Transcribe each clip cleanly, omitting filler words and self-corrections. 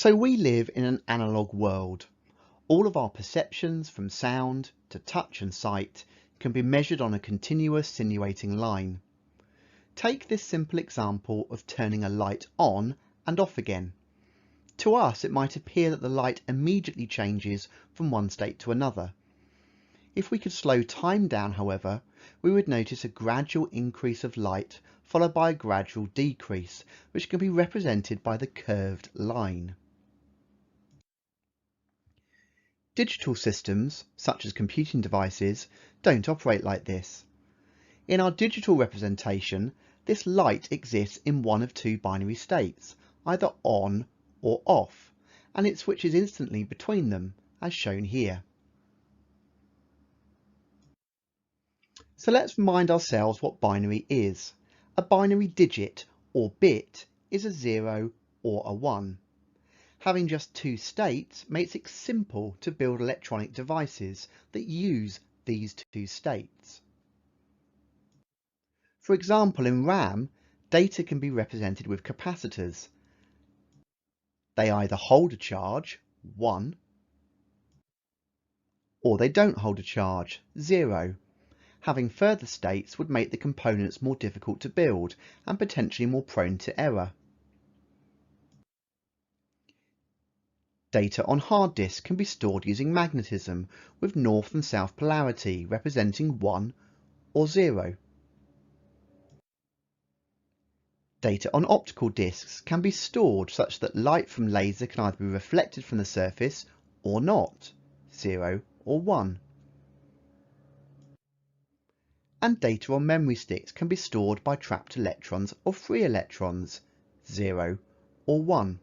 So we live in an analogue world. All of our perceptions, from sound to touch and sight, can be measured on a continuous sinuating line. Take this simple example of turning a light on and off again. To us, it might appear that the light immediately changes from one state to another. If we could slow time down, however, we would notice a gradual increase of light followed by a gradual decrease, which can be represented by the curved line. Digital systems, such as computing devices, don't operate like this. In our digital representation, this light exists in one of two binary states, either on or off, and it switches instantly between them, as shown here. So let's remind ourselves what binary is. A binary digit, or bit, is a 0 or a 1. Having just two states makes it simple to build electronic devices that use these two states. For example, in RAM, data can be represented with capacitors. They either hold a charge, 1, or they don't hold a charge, 0. Having further states would make the components more difficult to build and potentially more prone to error. Data on hard disk can be stored using magnetism with north and south polarity representing 1 or 0. Data on optical disks can be stored such that light from laser can either be reflected from the surface or not, 0 or 1. And data on memory sticks can be stored by trapped electrons or free electrons, 0 or 1.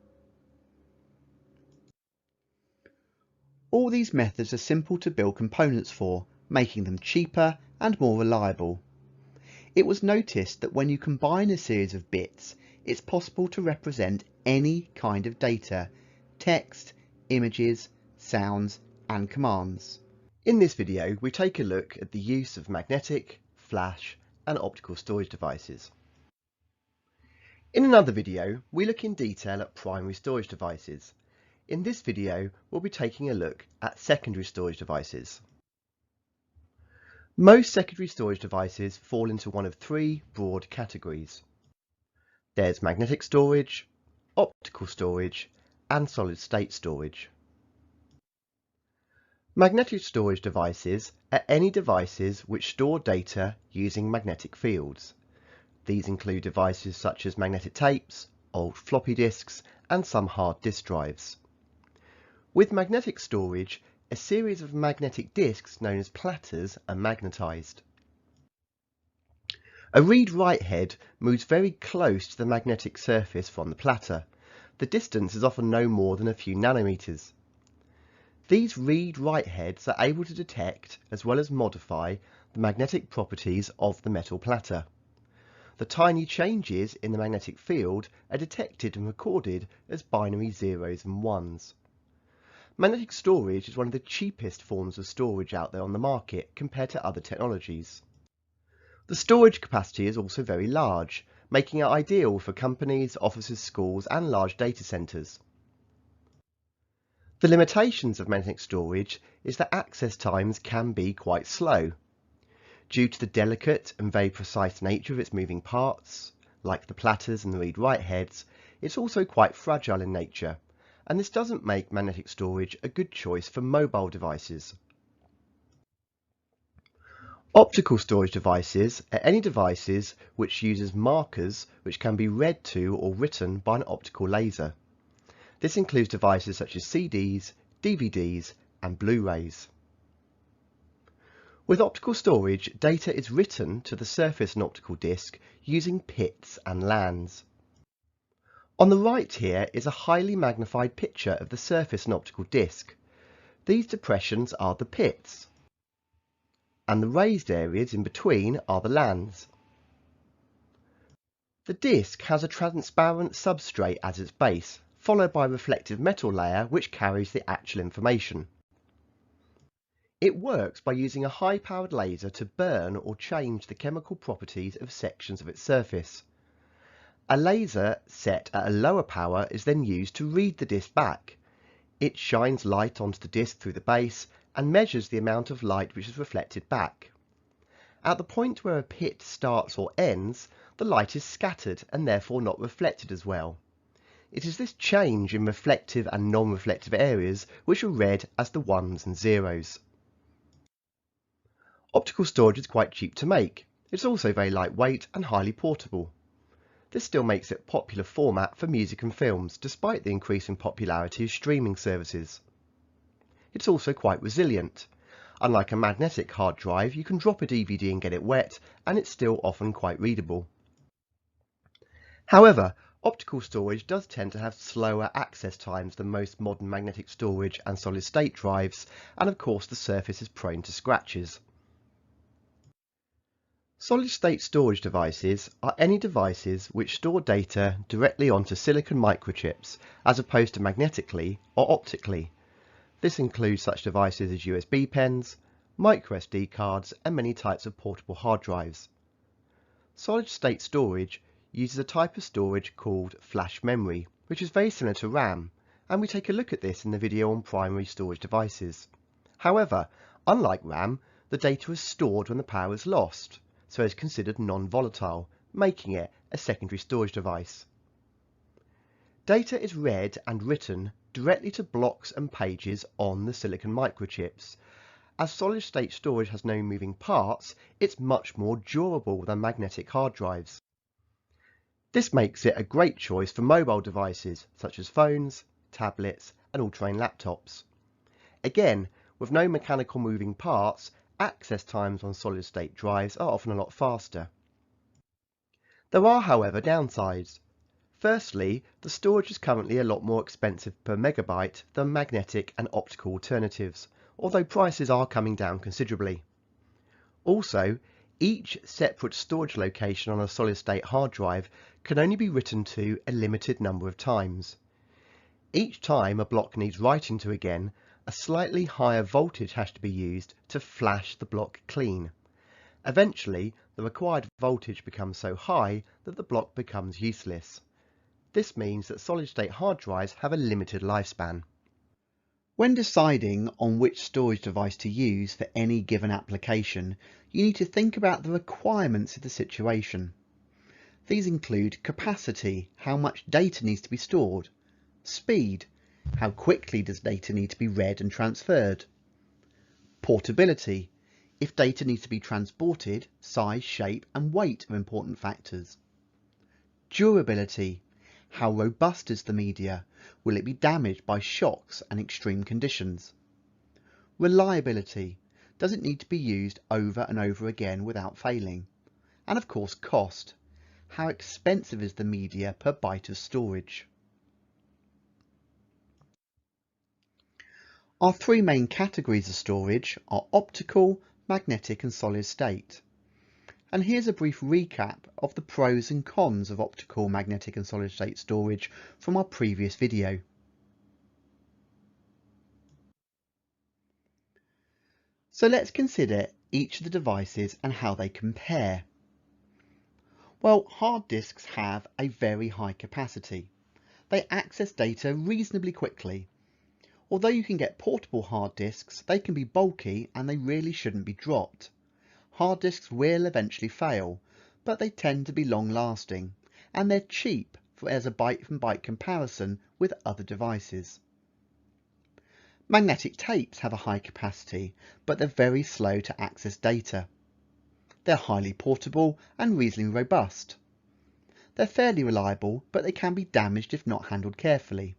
All these methods are simple to build components for, making them cheaper and more reliable. It was noticed that when you combine a series of bits, it's possible to represent any kind of data: text, images, sounds, and commands. In this video, we take a look at the use of magnetic, flash, and optical storage devices. In another video, we look in detail at primary storage devices. In this video, we'll be taking a look at secondary storage devices. Most secondary storage devices fall into one of three broad categories. There's magnetic storage, optical storage, and solid-state storage. Magnetic storage devices are any devices which store data using magnetic fields. These include devices such as magnetic tapes, old floppy disks, and some hard disk drives. With magnetic storage, a series of magnetic disks known as platters are magnetized. A read-write head moves very close to the magnetic surface from the platter. The distance is often no more than a few nanometers. These read-write heads are able to detect as well as modify the magnetic properties of the metal platter. The tiny changes in the magnetic field are detected and recorded as binary zeros and ones. Magnetic storage is one of the cheapest forms of storage out there on the market compared to other technologies. The storage capacity is also very large, making it ideal for companies, offices, schools, and large data centers. The limitations of magnetic storage is that access times can be quite slow. Due to the delicate and very precise nature of its moving parts, like the platters and the read-write heads, it's also quite fragile in nature, and this doesn't make magnetic storage a good choice for mobile devices. Optical storage devices are any devices which uses markers which can be read to or written by an optical laser. This includes devices such as CDs, DVDs, and Blu-rays. With optical storage, data is written to the surface of an optical disc using pits and lands. On the right here is a highly magnified picture of the surface of an optical disc. These depressions are the pits, and the raised areas in between are the lands. The disc has a transparent substrate as its base, followed by a reflective metal layer which carries the actual information. It works by using a high-powered laser to burn or change the chemical properties of sections of its surface. A laser set at a lower power is then used to read the disc back. It shines light onto the disc through the base and measures the amount of light which is reflected back. At the point where a pit starts or ends, the light is scattered and therefore not reflected as well. It is this change in reflective and non-reflective areas which are read as the ones and zeros. Optical storage is quite cheap to make. It's also very lightweight and highly portable. This still makes it a popular format for music and films, despite the increasing popularity of streaming services. It's also quite resilient. Unlike a magnetic hard drive, you can drop a DVD and get it wet, and it's still often quite readable. However, optical storage does tend to have slower access times than most modern magnetic storage and solid-state drives, and of course the surface is prone to scratches. Solid-state storage devices are any devices which store data directly onto silicon microchips, as opposed to magnetically or optically. This includes such devices as USB pens, microSD cards, and many types of portable hard drives. Solid-state storage uses a type of storage called flash memory, which is very similar to RAM, and we take a look at this in the video on primary storage devices. However, unlike RAM, the data is stored when the power is lost, so is considered non-volatile, making it a secondary storage device. Data is read and written directly to blocks and pages on the silicon microchips. As solid-state storage has no moving parts, it's much more durable than magnetic hard drives. This makes it a great choice for mobile devices such as phones, tablets, and all-terrain laptops. Again, with no mechanical moving parts, access times on solid-state drives are often a lot faster. There are, however, downsides. Firstly, the storage is currently a lot more expensive per megabyte than magnetic and optical alternatives, although prices are coming down considerably. Also, each separate storage location on a solid-state hard drive can only be written to a limited number of times. Each time a block needs writing to again, a slightly higher voltage has to be used to flash the block clean. Eventually, the required voltage becomes so high that the block becomes useless. This means that solid-state hard drives have a limited lifespan. When deciding on which storage device to use for any given application, you need to think about the requirements of the situation. These include capacity, how much data needs to be stored, speed, how quickly does data need to be read and transferred, portability, if data needs to be transported, size, shape and weight are important factors, durability, how robust is the media, will it be damaged by shocks and extreme conditions, reliability, does it need to be used over and over again without failing, and of course cost, how expensive is the media per byte of storage. Our three main categories of storage are optical, magnetic and solid state. And here's a brief recap of the pros and cons of optical, magnetic and solid state storage from our previous video. So let's consider each of the devices and how they compare. Well, hard disks have a very high capacity. They access data reasonably quickly. Although you can get portable hard disks, they can be bulky and they really shouldn't be dropped. Hard disks will eventually fail, but they tend to be long lasting and they're cheap as a byte-from-byte comparison with other devices. Magnetic tapes have a high capacity, but they're very slow to access data. They're highly portable and reasonably robust. They're fairly reliable, but they can be damaged if not handled carefully.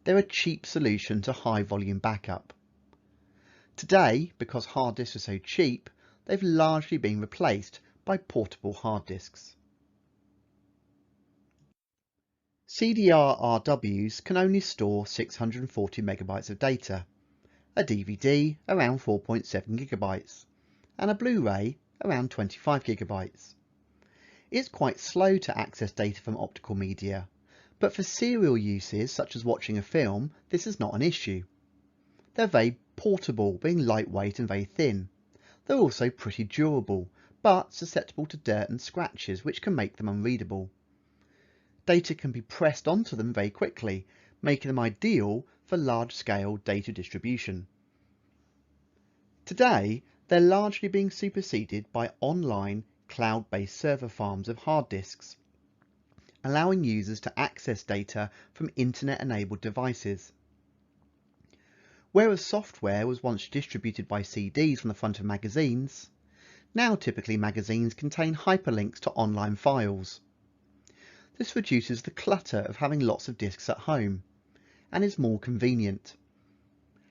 They're a cheap solution to high volume backup. Today, because hard disks are so cheap, they've largely been replaced by portable hard disks. CDR-RWs can only store 640 megabytes of data, a DVD around 4.7 gigabytes, and a Blu-ray around 25 gigabytes. It's quite slow to access data from optical media, but for serial uses such as watching a film, this is not an issue. They're very portable, being lightweight and very thin. They're also pretty durable, but susceptible to dirt and scratches which can make them unreadable. Data can be pressed onto them very quickly, making them ideal for large-scale data distribution. Today, they're largely being superseded by online, cloud-based server farms of hard disks, allowing users to access data from internet-enabled devices. Whereas software was once distributed by CDs from the front of magazines, now typically magazines contain hyperlinks to online files. This reduces the clutter of having lots of disks at home, and is more convenient.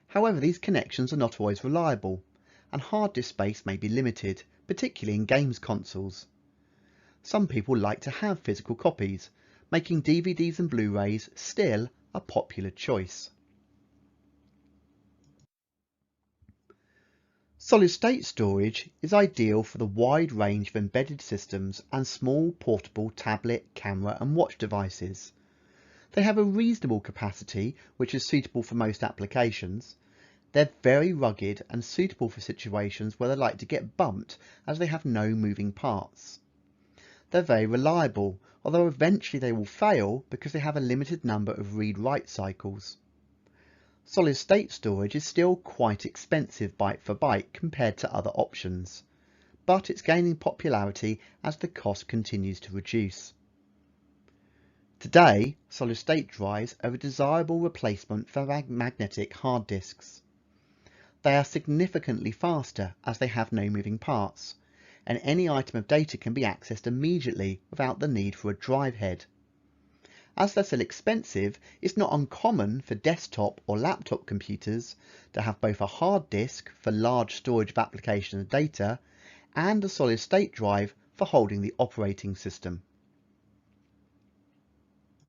However, these connections are not always reliable, and hard disk space may be limited, particularly in games consoles. Some people like to have physical copies, making DVDs and Blu-rays still a popular choice. Solid-state storage is ideal for the wide range of embedded systems and small portable tablet, camera and watch devices. They have a reasonable capacity which is suitable for most applications. They're very rugged and suitable for situations where they like to get bumped as they have no moving parts. They're very reliable, although eventually they will fail because they have a limited number of read-write cycles. Solid-state storage is still quite expensive byte for byte compared to other options, but it's gaining popularity as the cost continues to reduce. Today, solid-state drives are a desirable replacement for magnetic hard disks. They are significantly faster as they have no moving parts, and any item of data can be accessed immediately without the need for a drive head. As they're still expensive, it's not uncommon for desktop or laptop computers to have both a hard disk for large storage of application and data and a solid-state drive for holding the operating system.